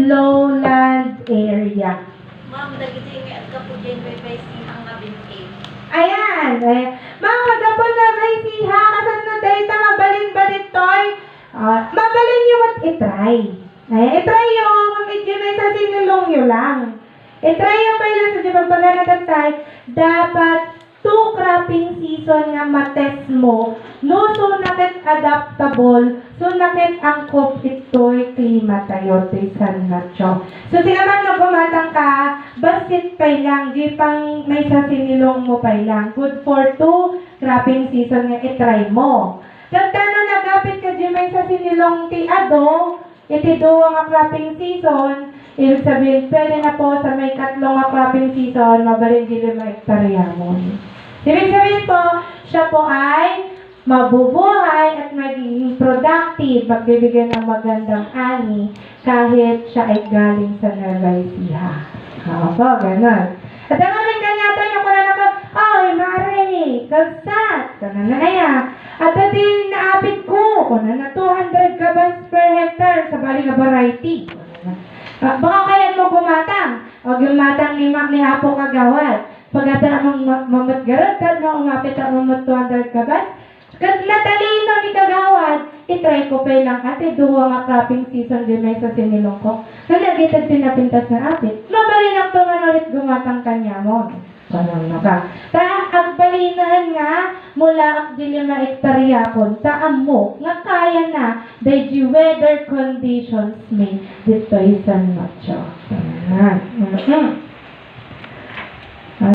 lowland area. Ma'am, dagiti nga ka po dyan may ang ngabinti. Ayan. Mga gapon na may siha. Kasan na data mabalin ba ditoy? Mabalin yung at itry. Itry yung medyo may sa sinulong yun lang. Itry yung kailan sa Diyabag Paganatatay. Dapat 2 cropping season nga matest mo. No, so nakit adaptable. So nakit angkop ito'y klima tayo. Tisan na siya. So sinaman na gumatang ka, basit pa lang. Di pang may sa sinilong mo pa lang. Good for 2 cropping season nga itry mo. Tagtano nagapit ka di may sa sinilong ti ado. Iti do nga cropping season. Ibig sabihin, pwede na po sa may 3 nga cropping season, mabalin di 5 hektarya mo. Ibig sabihin po, siya po ay mabubuhay at magiging productive, magbibigay ng magandang ani kahit siya ay galing sa Nueva Ecija. Opo, ganun. At ang aming kanyata niyo ko na naman, ay, Mare, kalsat, kanan na kaya. At din naapit ko, kunan na 200 kabans per hectare sa bali nga variety. Baka kaya mo gumatang, o gumatang ni Hapo Kagawad. Pagkata ang mamatgarot, kad na umapit ang mamat 200 kabas. Kad natalino ni Kagawad, itry ko pa lang ate, duwa nga cropping season din may sa sinilong ko. Nalagitad sinapintas na ate. Mabalinak to nga ulit gumatang kanya mo. Parang naka. Agbalinahan nga, mula ak di 5 hektarya kon, taam mo, nga kaya na, dahil di weather conditions may dito isan macho.